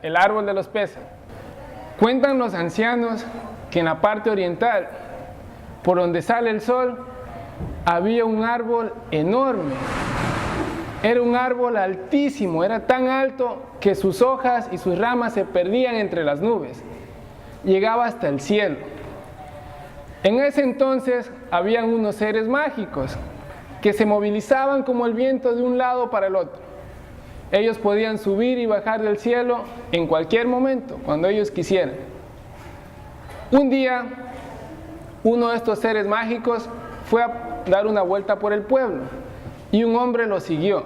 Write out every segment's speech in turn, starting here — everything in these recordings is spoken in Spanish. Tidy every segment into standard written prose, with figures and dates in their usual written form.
el árbol de los peces. Cuentan los ancianos que en la parte oriental, por donde sale el sol, había un árbol enorme. Era un árbol altísimo, era tan alto que sus hojas y sus ramas se perdían entre las nubes. Llegaba hasta el cielo. En ese entonces habían unos seres mágicos que se movilizaban como el viento de un lado para el otro. Ellos podían subir y bajar del cielo en cualquier momento, cuando ellos quisieran. Un día, uno de estos seres mágicos fue a dar una vuelta por el pueblo y un hombre lo siguió.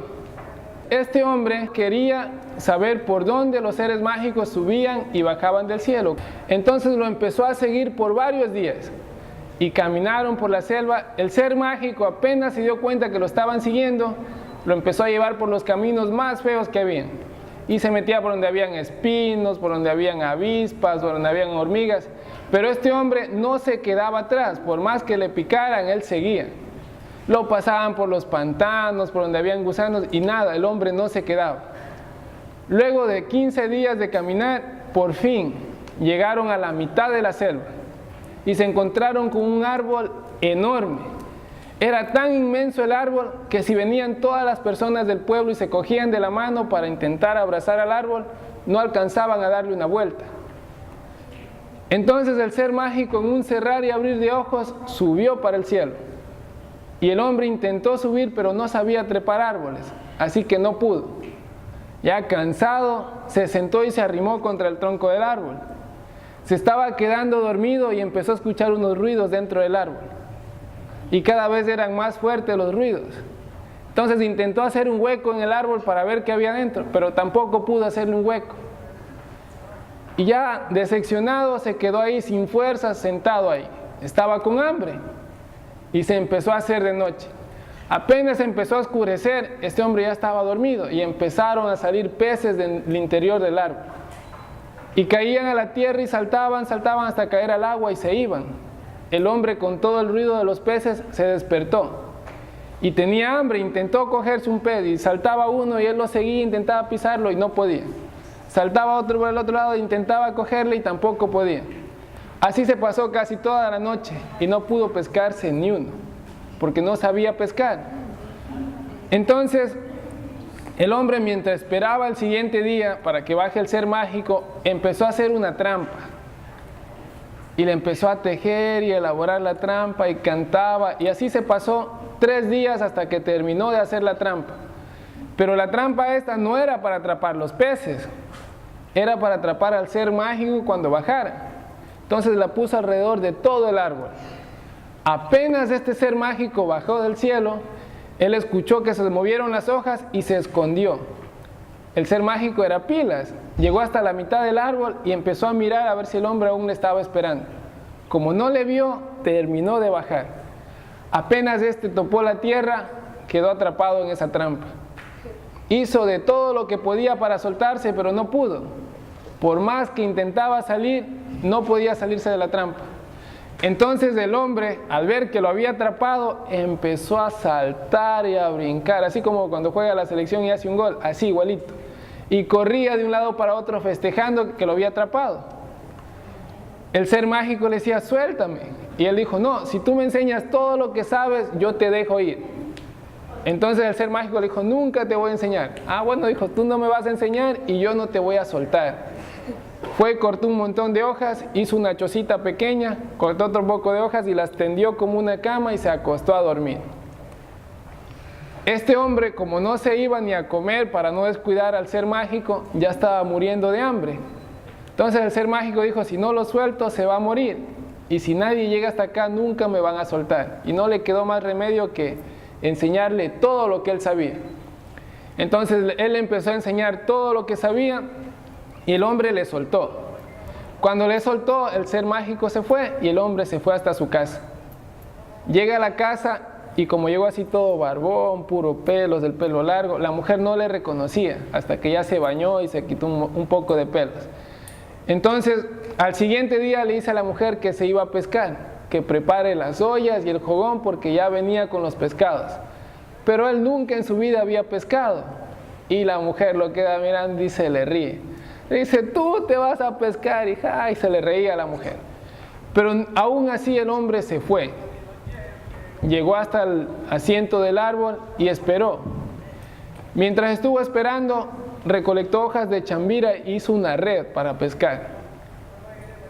Este hombre quería saber por dónde los seres mágicos subían y bajaban del cielo. Entonces lo empezó a seguir por varios días y caminaron por la selva. El ser mágico apenas se dio cuenta que lo estaban siguiendo, lo empezó a llevar por los caminos más feos que habían y se metía por donde habían espinos, por donde habían avispas, por donde habían hormigas. Pero este hombre no se quedaba atrás, por más que le picaran, él seguía. Lo pasaban por los pantanos, por donde habían gusanos y nada, el hombre no se quedaba. Luego de 15 días de caminar, por fin llegaron a la mitad de la selva y se encontraron con un árbol enorme. Era tan inmenso el árbol que si venían todas las personas del pueblo y se cogían de la mano para intentar abrazar al árbol, no alcanzaban a darle una vuelta. Entonces el ser mágico, en un cerrar y abrir de ojos, subió para el cielo. Y el hombre intentó subir, pero no sabía trepar árboles, así que no pudo. Ya cansado, se sentó y se arrimó contra el tronco del árbol. Se estaba quedando dormido y empezó a escuchar unos ruidos dentro del árbol. Y cada vez eran más fuertes los ruidos. Entonces intentó hacer un hueco en el árbol para ver qué había dentro, pero tampoco pudo hacerle un hueco. Y ya decepcionado se quedó ahí sin fuerzas, sentado ahí. Estaba con hambre y se empezó a hacer de noche. Apenas empezó a oscurecer, este hombre ya estaba dormido y empezaron a salir peces del interior del árbol. Y caían a la tierra y saltaban hasta caer al agua y se iban. El hombre, con todo el ruido de los peces, se despertó y tenía hambre. Intentó cogerse un pez y saltaba uno y él lo seguía, intentaba pisarlo y no podía. Saltaba otro por el otro lado, intentaba cogerle y tampoco podía. Así se pasó casi toda la noche y no pudo pescarse ni uno, porque no sabía pescar. Entonces, el hombre, mientras esperaba el siguiente día para que baje el ser mágico, empezó a hacer una trampa. Y le empezó a tejer y elaborar la trampa y cantaba. Y así se pasó 3 días hasta que terminó de hacer la trampa. Pero la trampa esta no era para atrapar los peces, era para atrapar al ser mágico cuando bajara. Entonces la puso alrededor de todo el árbol. Apenas este ser mágico bajó del cielo, él escuchó que se movieron las hojas y se escondió. El ser mágico era Pilas. Llegó hasta la mitad del árbol y empezó a mirar a ver si el hombre aún le estaba esperando. Como no le vio, terminó de bajar. Apenas este topó la tierra, quedó atrapado en esa trampa. Hizo de todo lo que podía para soltarse, pero no pudo. Por más que intentaba salir, no podía salirse de la trampa. Entonces el hombre, al ver que lo había atrapado, empezó a saltar y a brincar, así como cuando juega la selección y hace un gol, así igualito. Y corría de un lado para otro festejando que lo había atrapado. El ser mágico le decía, suéltame. Y él dijo, no, si tú me enseñas todo lo que sabes, yo te dejo ir. Entonces el ser mágico le dijo, nunca te voy a enseñar. Ah, bueno, dijo, tú no me vas a enseñar y yo no te voy a soltar. Fue, cortó un montón de hojas, hizo una chocita pequeña, cortó otro poco de hojas y las tendió como una cama y se acostó a dormir. Este hombre, como no se iba ni a comer para no descuidar al ser mágico, ya estaba muriendo de hambre. Entonces el ser mágico dijo, si no lo suelto se va a morir. Y si nadie llega hasta acá nunca me van a soltar. Y no le quedó más remedio que enseñarle todo lo que él sabía. Entonces él empezó a enseñar todo lo que sabía y el hombre le soltó. Cuando le soltó, el ser mágico se fue y el hombre se fue hasta su casa. Llega a la casa y como llegó así todo barbón, puro pelos, del pelo largo, la mujer no le reconocía hasta que ya se bañó y se quitó un poco de pelos. Entonces, al siguiente día le dice a la mujer que se iba a pescar, que prepare las ollas y el jogón porque ya venía con los pescados. Pero él nunca en su vida había pescado. Y la mujer lo queda mirando y se le ríe. Le dice, tú te vas a pescar, hija, y se le reía a la mujer. Pero aún así el hombre se fue. Llegó hasta el asiento del árbol y esperó. Mientras estuvo esperando, recolectó hojas de chambira e hizo una red para pescar.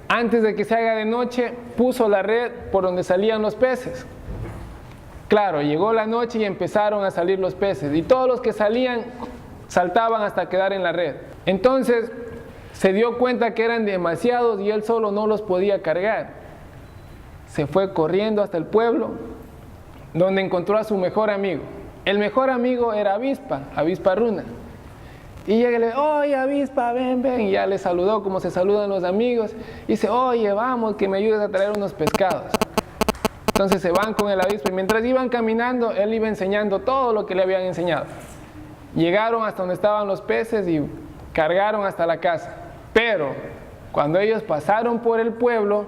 Antes de que se haga de noche, puso la red por donde salían los peces. Claro, llegó la noche y empezaron a salir los peces. Y todos los que salían, saltaban hasta quedar en la red. Entonces, se dio cuenta que eran demasiados y él solo no los podía cargar. Se fue corriendo hasta el pueblo, donde encontró a su mejor amigo. El mejor amigo era Avispa Runa. Y llega y le dice, oye Avispa, ven, ven. Y ya le saludó como se saludan los amigos. Y dice, oye, vamos, que me ayudes a traer unos pescados. Entonces se van con el Avispa y mientras iban caminando, él iba enseñando todo lo que le habían enseñado. Llegaron hasta donde estaban los peces y cargaron hasta la casa. Pero cuando ellos pasaron por el pueblo,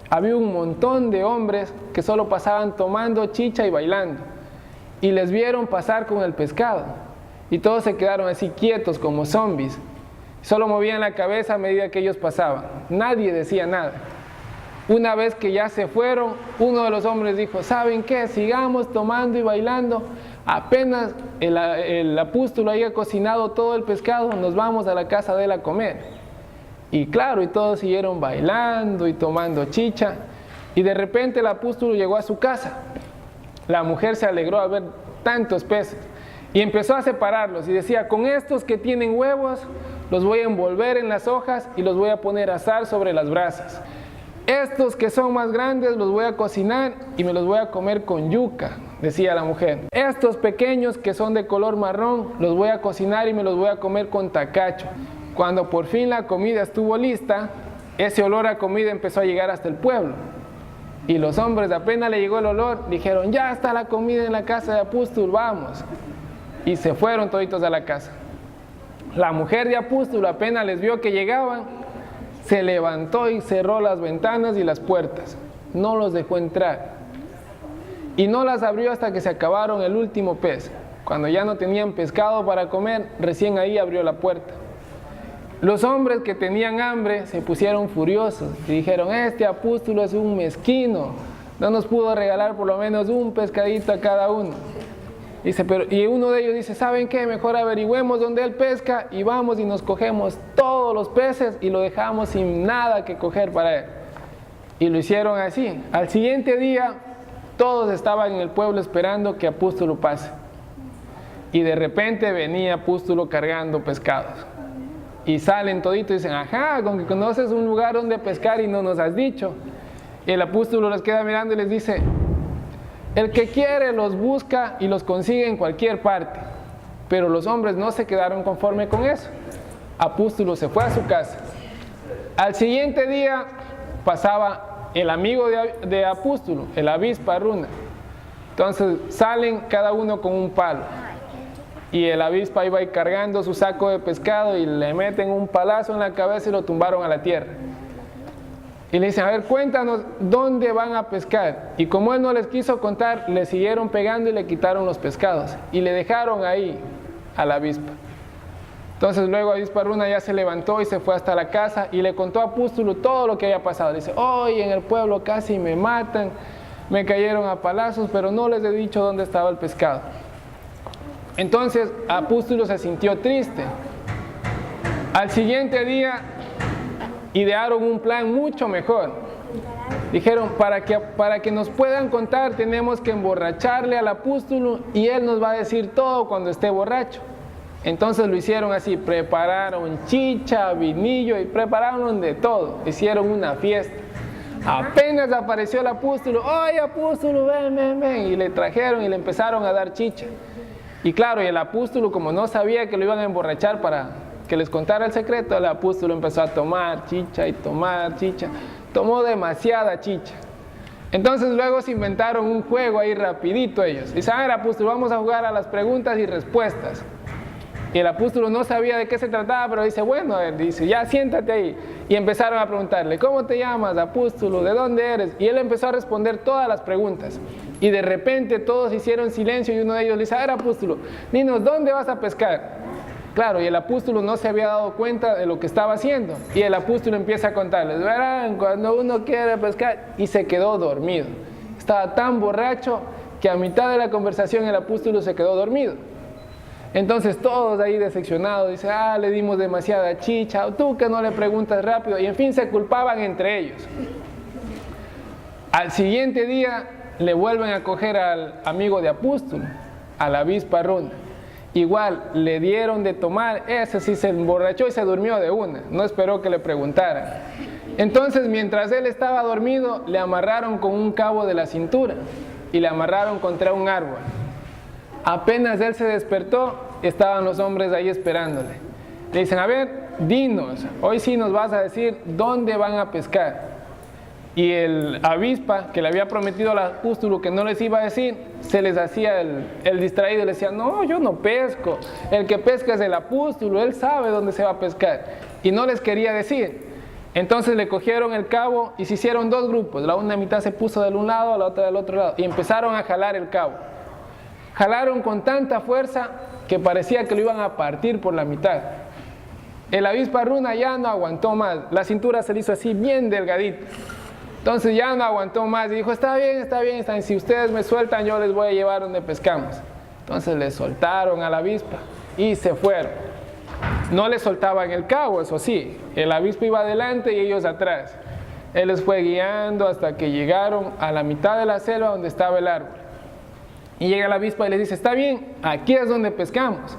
había un montón de hombres que solo pasaban tomando chicha y bailando. Y les vieron pasar con el pescado. Y todos se quedaron así quietos como zombies. Solo movían la cabeza a medida que ellos pasaban. Nadie decía nada. Una vez que ya se fueron, uno de los hombres dijo, ¿saben qué? Sigamos tomando y bailando. Apenas el apóstolo haya cocinado todo el pescado, nos vamos a la casa de él a comer. Y claro, y todos siguieron bailando y tomando chicha. Y de repente el apóstolo llegó a su casa. La mujer se alegró al ver tantos peces. Y empezó a separarlos y decía, con estos que tienen huevos, los voy a envolver en las hojas y los voy a poner a asar sobre las brasas. Estos que son más grandes los voy a cocinar y me los voy a comer con yuca, decía la mujer. Estos pequeños que son de color marrón, los voy a cocinar y me los voy a comer con tacacho. Cuando por fin la comida estuvo lista, ese olor a comida empezó a llegar hasta el pueblo. Y los hombres, apenas le llegó el olor, dijeron, ya está la comida en la casa de Apóstol, vamos. Y se fueron toditos a la casa. La mujer de Apóstol apenas les vio que llegaban, se levantó y cerró las ventanas y las puertas. No los dejó entrar. Y no las abrió hasta que se acabaron el último pez. Cuando ya no tenían pescado para comer, recién ahí abrió la puerta. Los hombres que tenían hambre se pusieron furiosos y dijeron, este Apóstol es un mezquino, no nos pudo regalar por lo menos un pescadito a cada uno. Dice, y uno de ellos dice, ¿saben qué? Mejor averigüemos dónde él pesca y vamos y nos cogemos todos los peces y lo dejamos sin nada que coger para él. Y lo hicieron así. Al siguiente día, todos estaban en el pueblo esperando que Apóstolo pase. Y de repente venía Apóstolo cargando pescados. Y salen toditos y dicen, ajá, con que conoces un lugar donde pescar y no nos has dicho. Y el Apóstolo los queda mirando y les dice, el que quiere los busca y los consigue en cualquier parte. Pero los hombres no se quedaron conforme con eso. Apóstolo se fue a su casa. Al siguiente día pasaba el amigo de Apóstolo, el Avispa Runa. Entonces salen cada uno con un palo. Y el Avispa iba ahí cargando su saco de pescado y le meten un palazo en la cabeza y lo tumbaron a la tierra. Y le dicen, a ver, cuéntanos dónde van a pescar. Y como él no les quiso contar, le siguieron pegando y le quitaron los pescados. Y le dejaron ahí a la avispa. Entonces luego Avispa Runa ya se levantó y se fue hasta la casa y le contó a Apóstolo todo lo que había pasado. Le dice, hoy en el pueblo casi me matan, me cayeron a palazos, pero no les he dicho dónde estaba el pescado. Entonces Apóstolo se sintió triste. Al siguiente día idearon un plan mucho mejor. Dijeron, para que nos puedan contar, tenemos que emborracharle al Apóstolo y él nos va a decir todo cuando esté borracho. Entonces lo hicieron así, prepararon chicha, vinillo y prepararon de todo. Hicieron una fiesta. Apenas apareció el Apóstolo, oye Apóstolo, ven, ven, ven. Y le trajeron y le empezaron a dar chicha. Y claro, y el Apóstolo, como no sabía que lo iban a emborrachar para que les contara el secreto, el Apóstolo empezó a tomar chicha y tomar chicha. Tomó demasiada chicha. Entonces luego se inventaron un juego ahí rapidito ellos. Dicen, a ver Apóstolo, vamos a jugar a las preguntas y respuestas. Y el Apóstolo no sabía de qué se trataba, pero dice, bueno, dice, ya siéntate ahí. Y empezaron a preguntarle, ¿cómo te llamas, Apóstolo? ¿De dónde eres? Y él empezó a responder todas las preguntas. Y de repente todos hicieron silencio y uno de ellos le dice, a ver Apóstolo, dinos, ¿dónde vas a pescar? Claro, y el apóstol no se había dado cuenta de lo que estaba haciendo. Y el apóstol empieza a contarles, verán, cuando uno quiere pescar, y se quedó dormido. Estaba tan borracho que a mitad de la conversación el apóstol se quedó dormido. Entonces todos ahí decepcionados, dicen, le dimos demasiada chicha, o tú que no le preguntas rápido, y en fin se culpaban entre ellos. Al siguiente día le vuelven a coger al amigo de apóstol, a la avispa runa. Igual le dieron de tomar, ese sí se emborrachó y se durmió de una, no esperó que le preguntaran. Entonces mientras él estaba dormido, le amarraron con un cabo de la cintura y le amarraron contra un árbol. Apenas él se despertó, estaban los hombres ahí esperándole. Le dicen, a ver, dinos, hoy sí nos vas a decir dónde van a pescar. Y el avispa que le había prometido al apóstol que no les iba a decir, se les hacía el distraído y le decía, no, yo no pesco, el que pesca es el apóstol, él sabe dónde se va a pescar. Y no les quería decir. Entonces le cogieron el cabo y se hicieron dos grupos, la una mitad se puso del un lado, la otra del otro lado, y empezaron a jalar el cabo. Jalaron con tanta fuerza que parecía que lo iban a partir por la mitad. El avispa runa ya no aguantó más, la cintura se le hizo así bien delgadita. Entonces ya no aguantó más y dijo, está bien, si ustedes me sueltan yo les voy a llevar donde pescamos. Entonces le soltaron a la avispa y se fueron. No le soltaban el cabo, eso sí, el avispa iba adelante y ellos atrás. Él les fue guiando hasta que llegaron a la mitad de la selva donde estaba el árbol. Y llega la avispa y les dice, está bien, aquí es donde pescamos.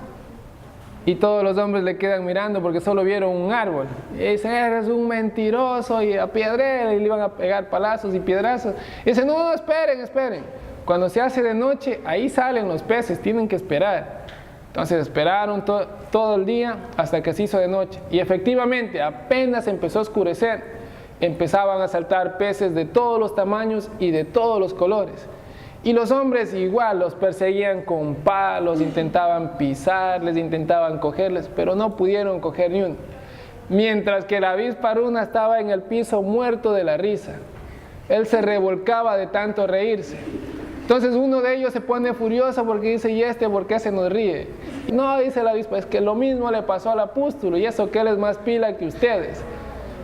Y todos los hombres le quedan mirando porque solo vieron un árbol. Y dicen, eres un mentiroso, y a piedrera, y le iban a pegar palazos y piedrazos. Y dicen, no, esperen. Cuando se hace de noche, ahí salen los peces, tienen que esperar. Entonces esperaron todo el día hasta que se hizo de noche. Y efectivamente, apenas empezó a oscurecer, empezaban a saltar peces de todos los tamaños y de todos los colores. Y los hombres igual los perseguían con palos, intentaban pisarles, intentaban cogerles, pero no pudieron coger ni uno. Mientras que la avispa runa estaba en el piso muerto de la risa. Él se revolcaba de tanto reírse. Entonces uno de ellos se pone furioso porque dice, ¿y por qué se nos ríe? No, dice la avispa, es que lo mismo le pasó al apóstol y eso que él es más pila que ustedes.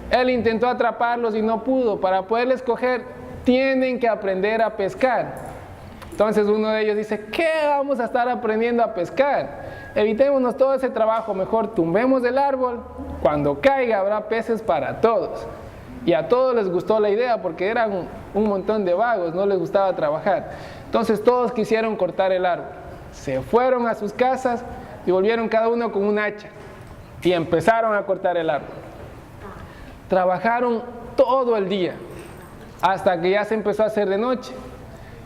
Él intentó atraparlos y no pudo. Para poderles coger tienen que aprender a pescar. Entonces uno de ellos dice, ¿qué vamos a estar aprendiendo a pescar? Evitémonos todo ese trabajo, mejor tumbemos el árbol, cuando caiga habrá peces para todos. Y a todos les gustó la idea porque eran un montón de vagos, no les gustaba trabajar. Entonces todos quisieron cortar el árbol. Se fueron a sus casas y volvieron cada uno con un hacha y empezaron a cortar el árbol. Trabajaron todo el día hasta que ya se empezó a hacer de noche.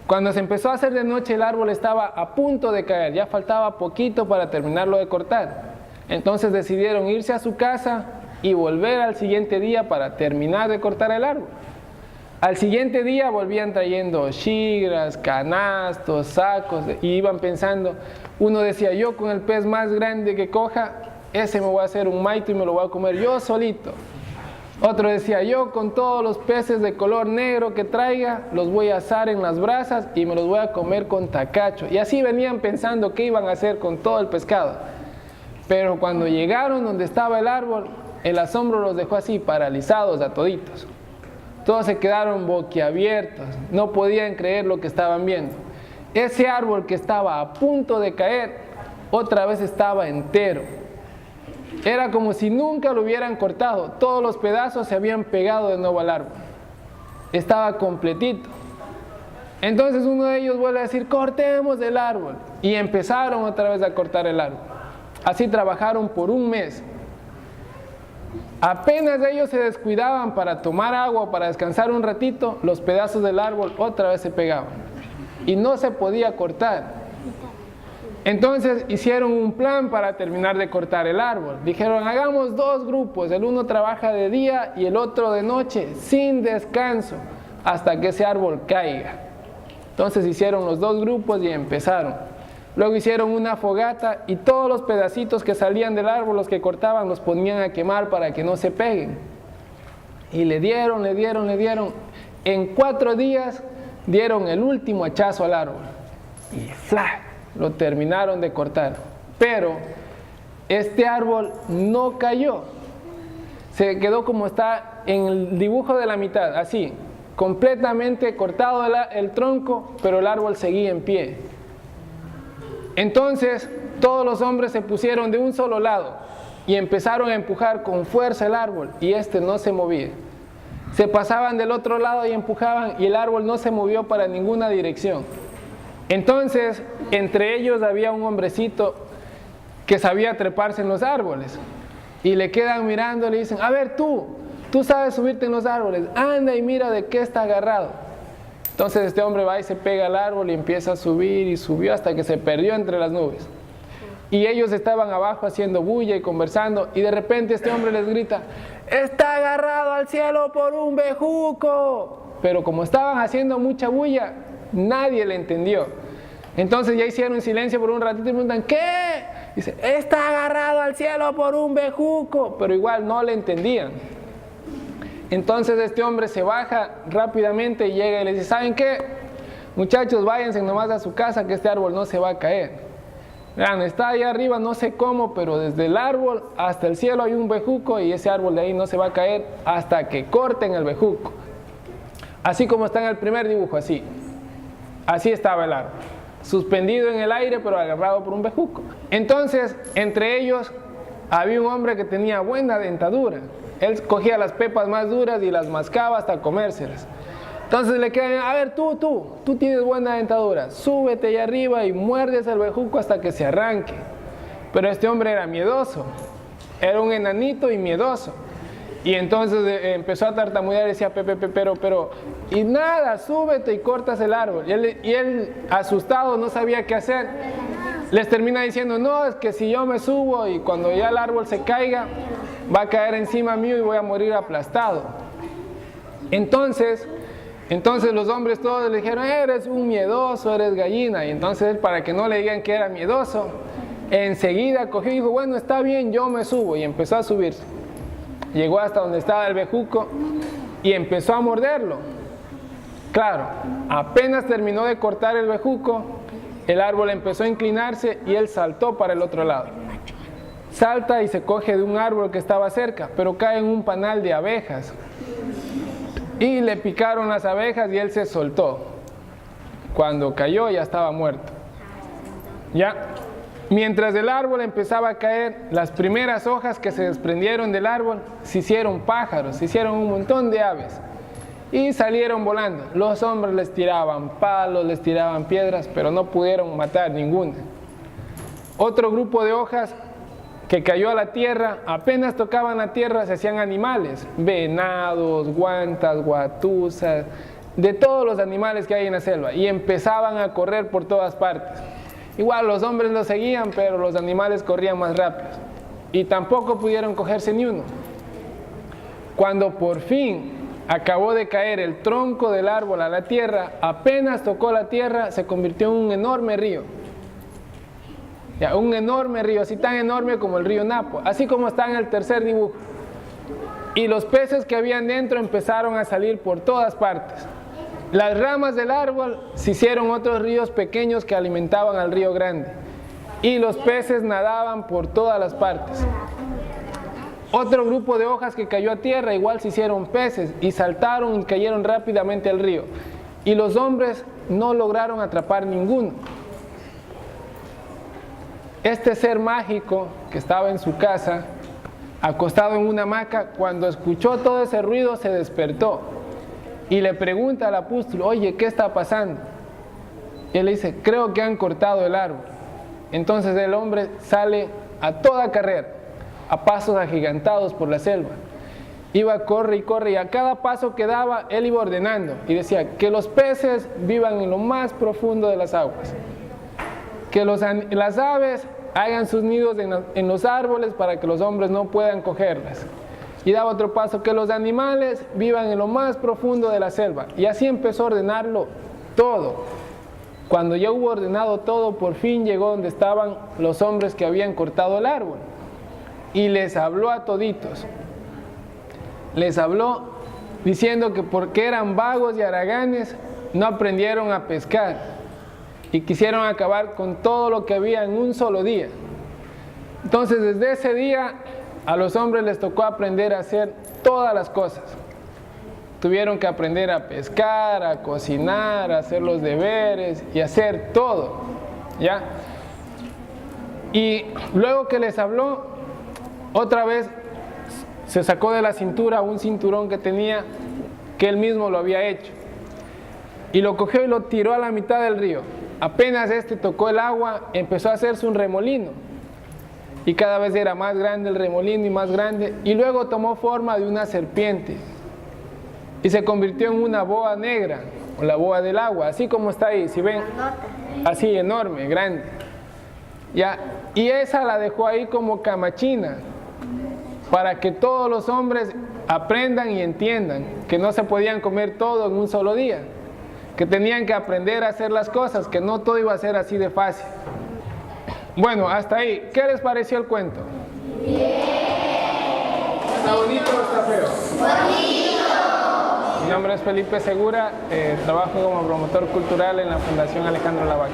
Cuando se empezó a hacer de noche el árbol estaba a punto de caer, ya faltaba poquito para terminarlo de cortar. Entonces decidieron irse a su casa y volver al siguiente día para terminar de cortar el árbol. Al siguiente día volvían trayendo chigras, canastos, sacos y iban pensando, uno decía, yo con el pez más grande que coja, ese me voy a hacer un maito y me lo voy a comer yo solito. Otro decía, yo con todos los peces de color negro que traiga, los voy a asar en las brasas y me los voy a comer con tacacho. Y así venían pensando qué iban a hacer con todo el pescado. Pero cuando llegaron donde estaba el árbol, el asombro los dejó así, paralizados a toditos. Todos se quedaron boquiabiertos, no podían creer lo que estaban viendo. Ese árbol que estaba a punto de caer, otra vez estaba entero. Era como si nunca lo hubieran cortado, todos los pedazos se habían pegado de nuevo al árbol. Estaba completito. Entonces uno de ellos vuelve a decir, cortemos el árbol. Y empezaron otra vez a cortar el árbol. Así trabajaron por un mes. Apenas ellos se descuidaban para tomar agua, para descansar un ratito, los pedazos del árbol otra vez se pegaban. Y no se podía cortar. Entonces hicieron un plan para terminar de cortar el árbol. Dijeron, hagamos dos grupos, el uno trabaja de día y el otro de noche, sin descanso, hasta que ese árbol caiga. Entonces hicieron los dos grupos y empezaron. Luego hicieron una fogata y todos los pedacitos que salían del árbol, los que cortaban, los ponían a quemar para que no se peguen. Y le dieron. En 4 días dieron el último hachazo al árbol. Y ¡fla! Lo terminaron de cortar. Pero este árbol no cayó. Se quedó como está en el dibujo de la mitad, así, completamente cortado el tronco, pero el árbol seguía en pie. Entonces todos los hombres se pusieron de un solo lado y empezaron a empujar con fuerza el árbol, y este no se movía. Se pasaban del otro lado y empujaban, y el árbol no se movió para ninguna dirección. Entonces entre ellos había un hombrecito que sabía treparse en los árboles, y le quedan mirando y le dicen: a ver, tú sabes subirte en los árboles, anda y mira de qué está agarrado. Entonces este hombre va y se pega al árbol y empieza a subir, y subió hasta que se perdió entre las nubes. Y ellos estaban abajo haciendo bulla y conversando, y de repente este hombre les grita: está agarrado al cielo por un bejuco. Pero como estaban haciendo mucha bulla, nadie le entendió. Entonces ya hicieron silencio por un ratito y preguntan: ¿qué? Dice: está agarrado al cielo por un bejuco. Pero igual no le entendían. Entonces este hombre se baja rápidamente y llega y les dice: ¿saben qué? Muchachos, váyanse nomás a su casa, que este árbol no se va a caer. Vean, está allá arriba, no sé cómo, pero desde el árbol hasta el cielo hay un bejuco, y ese árbol de ahí no se va a caer hasta que corten el bejuco. Así como está en el primer dibujo, así estaba el árbol, suspendido en el aire pero agarrado por un bejuco. Entonces entre ellos había un hombre que tenía buena dentadura. Él cogía las pepas más duras y las mascaba hasta comérselas. Entonces le quedan: a ver, tú tienes buena dentadura, súbete allá arriba y muerdes el bejuco hasta que se arranque. Pero este hombre era miedoso, era un enanito y miedoso. Y entonces empezó a tartamudear y decía: pero, y nada, súbete y cortas el árbol. Y él asustado, no sabía qué hacer. Les termina diciendo: no, es que si yo me subo y cuando ya el árbol se caiga, va a caer encima mío y voy a morir aplastado. Entonces los hombres todos le dijeron: eres un miedoso, eres gallina. Y entonces él, para que no le digan que era miedoso, enseguida cogió y dijo: bueno, está bien, yo me subo. Y empezó a subirse. Llegó hasta donde estaba el bejuco y empezó a morderlo. Claro, apenas terminó de cortar el bejuco, el árbol empezó a inclinarse y él saltó para el otro lado. Salta y se coge de un árbol que estaba cerca, pero cae en un panal de abejas. Y le picaron las abejas y él se soltó. Cuando cayó ya estaba muerto. Ya. Mientras el árbol empezaba a caer, las primeras hojas que se desprendieron del árbol se hicieron pájaros, se hicieron un montón de aves y salieron volando. Los hombres les tiraban palos, les tiraban piedras, pero no pudieron matar ninguna. Otro grupo de hojas que cayó a la tierra, apenas tocaban la tierra se hacían animales: venados, guantas, guatusas, de todos los animales que hay en la selva, y empezaban a correr por todas partes. Igual los hombres los seguían, pero los animales corrían más rápido y tampoco pudieron cogerse ni uno. Cuando por fin acabó de caer el tronco del árbol a la tierra, apenas tocó la tierra, se convirtió en un enorme río. Ya, un enorme río, así tan enorme como el río Napo, así como está en el tercer dibujo. Y los peces que habían dentro empezaron a salir por todas partes. Las ramas del árbol se hicieron otros ríos pequeños que alimentaban al río grande. Y los peces nadaban por todas las partes. Otro grupo de hojas que cayó a tierra igual se hicieron peces y saltaron y cayeron rápidamente al río. Y los hombres no lograron atrapar ninguno. Este ser mágico que estaba en su casa, acostado en una hamaca, cuando escuchó todo ese ruido se despertó y le pregunta al apóstol: oye, ¿qué está pasando? Y él le dice: creo que han cortado el árbol. Entonces el hombre sale a toda carrera, a pasos agigantados por la selva. Iba, corre y corre, y a cada paso que daba él iba ordenando y decía: que los peces vivan en lo más profundo de las aguas, que las aves hagan sus nidos en los árboles para que los hombres no puedan cogerlas. Y daba otro paso: que los animales vivan en lo más profundo de la selva. Y así empezó a ordenarlo todo. Cuando ya hubo ordenado todo, por fin llegó donde estaban los hombres que habían cortado el árbol. Y les habló a toditos. Les habló diciendo que porque eran vagos y haraganes, no aprendieron a pescar. Y quisieron acabar con todo lo que había en un solo día. Entonces, desde ese día, a los hombres les tocó aprender a hacer todas las cosas. Tuvieron que aprender a pescar, a cocinar, a hacer los deberes y hacer todo, ¿ya? Y luego que les habló, otra vez se sacó de la cintura un cinturón que tenía, que él mismo lo había hecho. Y lo cogió y lo tiró a la mitad del río. Apenas este tocó el agua, empezó a hacerse un remolino. Y cada vez era más grande el remolino y más grande. Y luego tomó forma de una serpiente. Y se convirtió en una boa negra, o la boa del agua, así como está ahí, si ven, así enorme, grande. ¿Ya? Y esa la dejó ahí como camachina, para que todos los hombres aprendan y entiendan que no se podían comer todo en un solo día, que tenían que aprender a hacer las cosas, que no todo iba a ser así de fácil. Bueno, hasta ahí. ¿Qué les pareció el cuento? Bien. ¿Está bonito o está feo? Bonito. Mi nombre es Felipe Segura, trabajo como promotor cultural en la Fundación Alejandro Lavaca.